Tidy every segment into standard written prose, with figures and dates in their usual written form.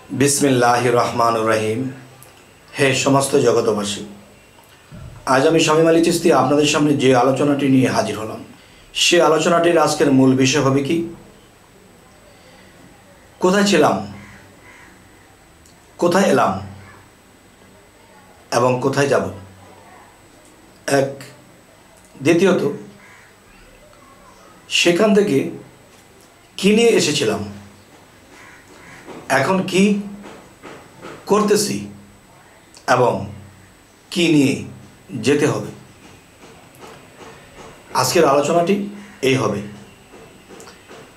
बिस्मिल्लाहिर रहमानिर रहीम। हे समस्त जगतबासी, आज आमी शामीम आली चिश्ती आपनादेर सामने जे आलोचनाटी निये हाजिर हलाम से आलोचनाटिर आजकेर मूल विषय होबे कि कोथाय छिलाम, कोथाय एलाम एबं कोथाय जाब। एक द्वितीयत सेखान थेके कि निये एसेछिलाम, এখন কি করতেছি এবং কি নিয়ে যেতে হবে। আজকের আলোচনাটি এই হবে।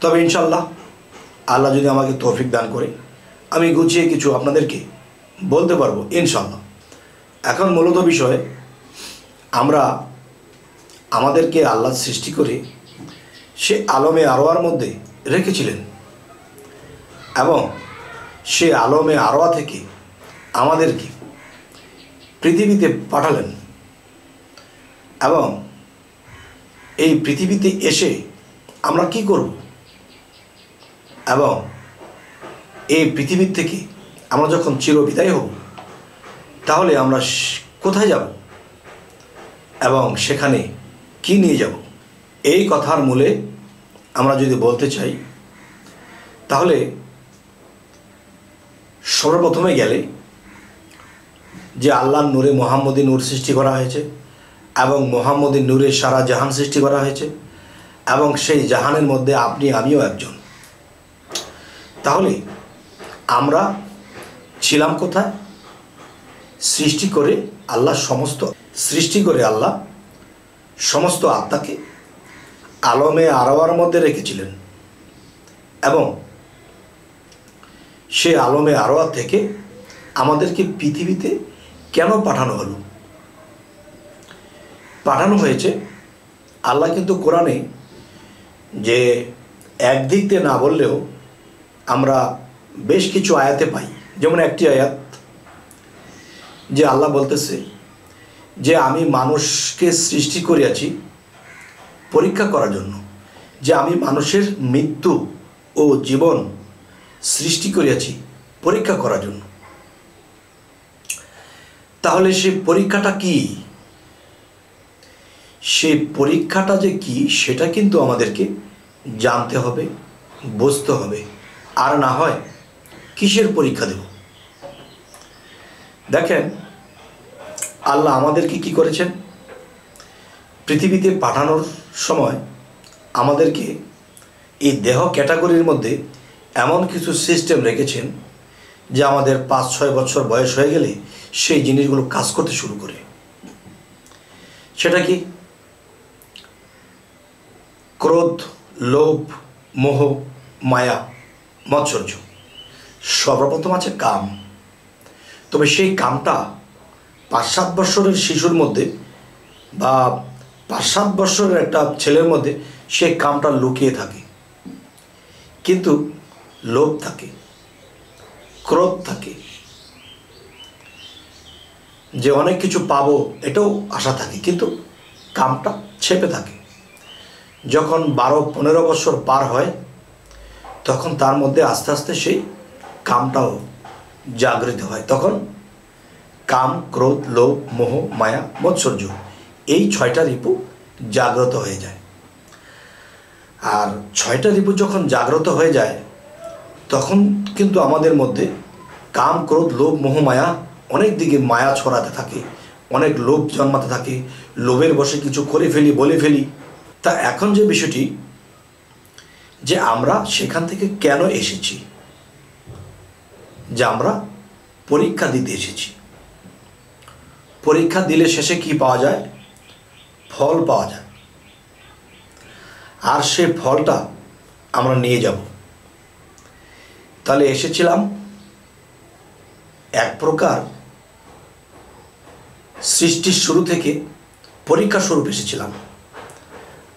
তবে ইনশাআল্লাহ আল্লাহ যদি আমাকে তৌফিক দান করে আমি গুছিয়ে কিছু আপনাদেরকে বলতে পারবো ইনশাআল্লাহ। এখন মূলত বিষয়, আমরা আমাদেরকে আল্লাহ সৃষ্টি করে সে আলমে আরওয়ার মধ্যে রেখেছিলেন এবং সে আলমে আরওয়া থেকে আমাদেরকে পৃথিবীতে পাঠালেন এবং এই পৃথিবীতে এসে আমরা কি করব এবং এই পৃথিবী থেকে আমরা যখন চিরবিদায় হব তাহলে আমরা কোথায় যাব এবং সেখানে কি নিয়ে যাব। এই কথার মূলে আমরা যদি বলতে চাই তাহলে সর্বপ্রথমে গেলে যে আল্লাহর নূরে মুহাম্মদী নূর সৃষ্টি করা হয়েছে এবং মুহাম্মদী নূরে সারা জাহান সৃষ্টি করা হয়েছে এবং সেই জাহানের মধ্যে আপনি আমিও একজন। তাহলে আমরা ছিলাম কোথায়? সৃষ্টি করে আল্লাহ সমস্ত আত্মাকে আলমে আরওয়ার মধ্যে রেখেছিলেন এবং সে আলমে আরওয়া থেকে আমাদেরকে পৃথিবীতে কেন পাঠানো হলো? পাঠানো হয়েছে আল্লাহ কিন্তু কোরআনে যে একদিক দিয়ে না বললেও আমরা বেশ কিছু আয়াতে পাই। যেমন একটি আয়াত যে আল্লাহ বলতেছে যে আমি মানুষকে সৃষ্টি করিয়াছি পরীক্ষা করার জন্য, যে আমি মানুষের মৃত্যু ও জীবন সৃষ্টি করিয়াছি পরীক্ষা করার জন্য। তাহলে সেই পরীক্ষাটা কি? সেই পরীক্ষাটা যে কি সেটা কিন্তু আমাদেরকে জানতে হবে, বুঝতে হবে। আর না হয় কিসের পরীক্ষা দেব? দেখেন আল্লাহ আমাদেরকে কি করেছেন, পৃথিবীতে পাঠানোর সময় আমাদেরকে এই দেহ ক্যাটাগরির মধ্যে এমন কিছু সিস্টেম রেখেছেন যে আমাদের 5-6 বছর বয়স হয়ে গেলে সেই জিনিসগুলো কাজ করতে শুরু করে। সেটা কি? ক্রোধ, লোভ, মোহ, মায়া, মৎসর্য। সর্বপ্রথম আছে কাম। তবে সেই কামটা 5-7 বছরের শিশুর মধ্যে বা 5-7 বছরের একটা ছেলের মধ্যে সেই কামটা লুকিয়ে থাকে, কিন্তু লোভ থাকে, ক্রোধ থাকে, যে অনেক কিছু পাবো এটাও আশা থাকে, কিন্তু কামটা ছেপে থাকে। যখন 12-15 বছর পার হয় তখন তার মধ্যে আস্তে আস্তে সেই কামটাও জাগৃত হয়। তখন কাম, ক্রোধ, লোভ, মোহ, মায়া, মৎসর্য এই 6টা রিপু জাগ্রত হয়ে যায়। আর 6টা রিপু যখন জাগ্রত হয়ে যায় তখন কিন্তু আমাদের মধ্যে কাম, ক্রোধ, লোভ, মোহ, মায়া অনেক দিকে মায়া ছড়াতে থাকে, অনেক লোভ জন্মাতে থাকে, লোভের বশে কিছু করে ফেলি, বলে ফেলি। তা এখন যে বিষয়টি যে আমরা সেখান থেকে কেন এসেছি, যে আমরা পরীক্ষা দিতে এসেছি। পরীক্ষা দিলে শেষে কি পাওয়া যায়? ফল পাওয়া যায়। আর সেই ফলটা আমরা নিয়ে যাব। তাহলে এসেছিলাম এক প্রকার সৃষ্টির শুরু থেকে পরীক্ষা স্বরূপ এসেছিলাম।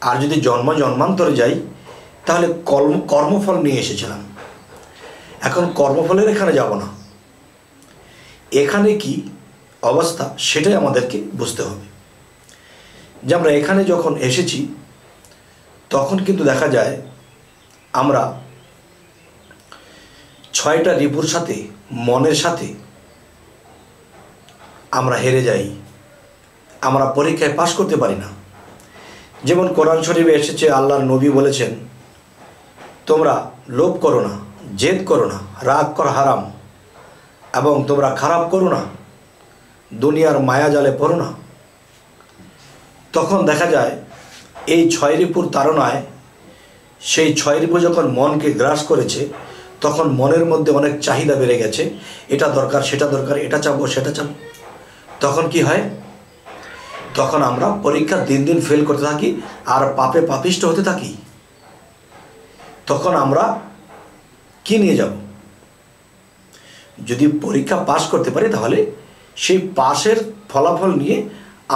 আর যদি জন্মান্তরে যাই তাহলে কর্মফল নিয়ে এসেছিলাম। এখন কর্মফলের এখানে যাব না, এখানে কি অবস্থা সেটাই আমাদেরকে বুঝতে হবে। যে আমরা এখানে যখন এসেছি তখন কিন্তু দেখা যায় আমরা 6টা রিপুর সাথে মনের সাথে আমরা হেরে যাই, আমরা পরীক্ষায় পাশ করতে পারি না। যেমন কোরআন শরীফে এসেছে, আল্লাহর নবী বলেছেন, তোমরা লোভ করো না, জেদ করো না, রাগ করা হারাম, এবং তোমরা খারাপ করো না, দুনিয়ার মায়া জালে পড়ো না। তখন দেখা যায় এই 6 রিপুর তাড়নায়, সেই 6 রিপু যখন মনকে গ্রাস করেছে, তখন মনের মধ্যে অনেক চাহিদা বেড়ে গেছে, এটা দরকার, সেটা দরকার, এটা চাবো, সেটা চাবো। তখন কি হয়? তখন আমরা পরীক্ষা দিন দিন ফেল করতে থাকি আর পাপে পাপিষ্ট হতে থাকি। তখন আমরা কি নিয়ে যাব? যদি পরীক্ষা পাস করতে পারি তাহলে সেই পাশের ফলাফল নিয়ে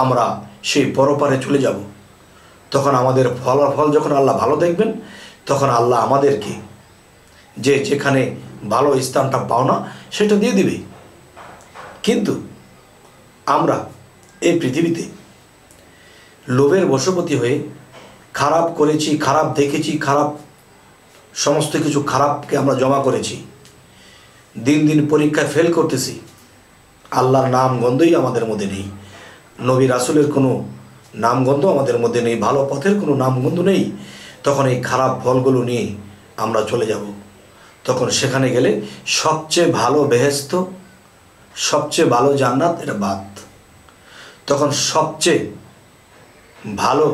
আমরা সেই পরপারে চলে যাব। তখন আমাদের ফলাফল যখন আল্লাহ ভালো দেখবেন, তখন আল্লাহ আমাদেরকে যে যেখানে ভালো স্থানটা পাও না সেটা দিয়ে দিবে। কিন্তু আমরা এই পৃথিবীতে লোভের বশবর্তী হয়ে খারাপ করেছি, খারাপ দেখেছি, খারাপ সমস্ত কিছু খারাপকে আমরা জমা করেছি, দিন দিন পরীক্ষায় ফেল করতেছি, আল্লাহর নাম গন্ধই আমাদের মধ্যে নেই, নবী রাসূলের কোনো নামগন্ধ আমাদের মধ্যে নেই, ভালো পথের কোনো নামগন্ধ নেই। তখন এই খারাপ ফলগুলো নিয়ে আমরা চলে যাব। তখন সেখানে গেলে সবচেয়ে ভালো বেহেশত, সবচেয়ে ভালো জান্নাত এটা বাদ। তখন সবচেয়ে ভালো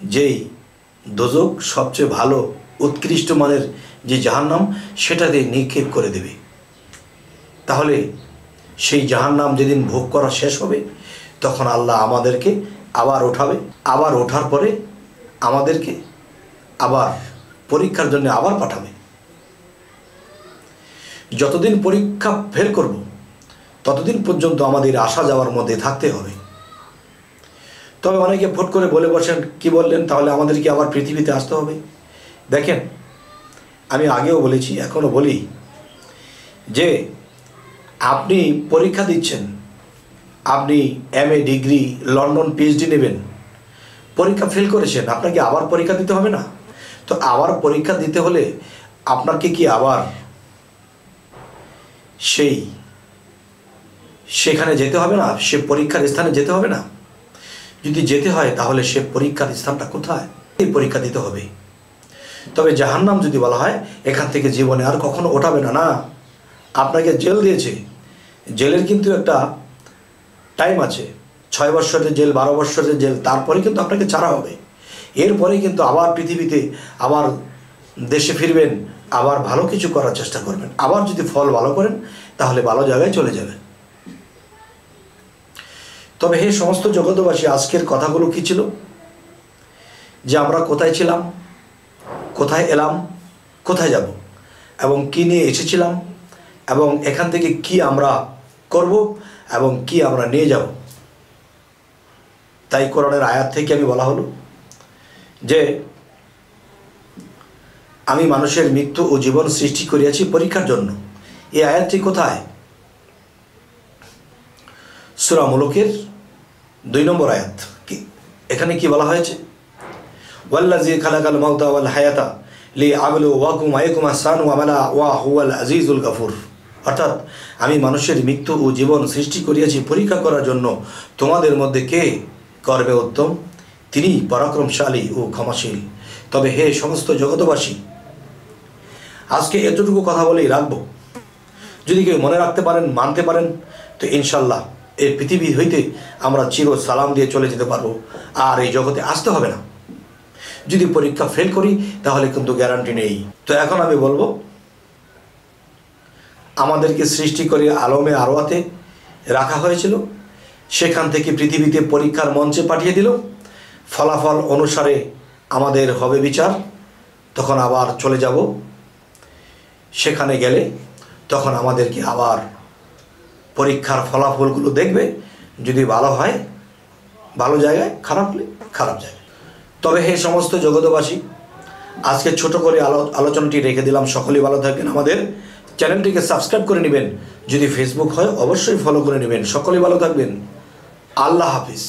যেই দোজক, সবচেয়ে ভালো উৎকৃষ্ট মানের যে জাহান্নাম, সেটাতে নিক্ষেপ করে দেবে। তাহলে সেই জাহান্নাম যেদিন ভোগ করা শেষ হবে, তখন আল্লাহ আমাদেরকে আবার ওঠাবে, আবার ওঠার পরে আমাদেরকে আবার পরীক্ষার জন্য আবার পাঠাবে। যতদিন পরীক্ষা ফেল করব, ততদিন পর্যন্ত আমাদের আসা যাওয়ার মধ্যে থাকতে হবে। তবে অনেকে ফট করে বলে বসেন, কি বললেন, তাহলে আমাদেরকে আবার পৃথিবীতে আসতে হবে? দেখেন, আমি আগেও বলেছি, এখনও বলি, যে আপনি পরীক্ষা দিচ্ছেন, আপনি MA ডিগ্রি, লন্ডন PhD নেবেন, পরীক্ষা ফেল করেছেন, আপনাকে আবার পরীক্ষা দিতে হবে না? তো আবার পরীক্ষা দিতে হলে আপনাকে কি আবার সেখানে যেতে হবে না? সে পরীক্ষার স্থানে যেতে হবে না? যদি যেতে হয় তাহলে সে পরীক্ষার স্থানটা কোথায়? এই পরীক্ষা দিতে হবে। তবে জাহান্নাম যদি বলা হয় এখান থেকে জীবনে আর কখনো ওঠাবে না, না, আপনাকে জেল দিয়েছে, জেলের কিন্তু একটা টাইম আছে, 6 বছরের জেল, 12 বছরের জেল, তারপরে কিন্তু আপনাকে ছাড়া হবে। এরপরে কিন্তু আবার পৃথিবীতে, আবার দেশে ফিরবেন, আবার ভালো কিছু করার চেষ্টা করবেন, আবার যদি ফল ভালো করেন তাহলে ভালো জায়গায় চলে যাবেন। তবে হে সমস্ত জগতবাসী, আজকের কথাগুলো কি ছিল? যে আমরা কোথায় ছিলাম, কোথায় এলাম, কোথায় যাব, এবং কি নিয়ে এসেছিলাম, এবং এখান থেকে কি আমরা করব এবং কি আমরা নিয়ে যাব। তাই কোরআনের আয়াত থেকে আমি বলা হলো যে আমি মানুষের মৃত্যু ও জীবন সৃষ্টি করিয়াছি পরীক্ষার জন্য। এই আয়াতটি কোথায়? সূরা মুলুকের 2 নম্বর আয়াত। এখানে কি বলা হয়েছে? ওয়াল্লাযী খালাকাল মাউতা ওয়াল হায়াতা লিয়াবলুওয়াকুম আইয়ুকুম আহসানু আমালা ওয়া হুয়াল আজিজুল গফুর। অর্থাৎ আমি মানুষের মৃত্যু ও জীবন সৃষ্টি করিয়াছি পরীক্ষা করার জন্য, তোমাদের মধ্যে কে কর্মে উত্তম, তিনি পরাক্রমশালী ও ক্ষমাশীল। তবে হে সমস্ত জগতবাসী, আজকে এতটুকু কথা বলেই রাখবো। যদি কেউ মনে রাখতে পারেন, মানতে পারেন, তো ইনশাল্লাহ এই পৃথিবী হইতে আমরা চির সালাম দিয়ে চলে যেতে পারবো, আর এই জগতে আসতে হবে না। যদি পরীক্ষা ফেল করি তাহলে কিন্তু গ্যারান্টি নেই। তো এখন আমি বলবো, আমাদেরকে সৃষ্টি করে আলমে আরওয়াতে রাখা হয়েছিল, সেখান থেকে পৃথিবীতে পরীক্ষার মঞ্চে পাঠিয়ে দিল, ফলাফল অনুসারে আমাদের হবে বিচার। তখন আবার চলে যাব, সেখানে গেলে তখন আমাদেরকে আবার পরীক্ষার ফলাফলগুলো দেখবে, যদি ভালো হয় ভালো জায়গায়, খারাপ হলে খারাপ জায়গায়। তবে হে সমস্ত জগতবাসী, আজকে ছোট করে আলোচনাটি রেখে দিলাম। সকলেই ভালো থাকবেন, আমাদের চ্যানেলটিকে সাবস্ক্রাইব করে নেবেন, যদি ফেসবুক হয় অবশ্যই ফলো করে নেবেন। সকলেই ভালো থাকবেন, আল্লাহ হাফিজ।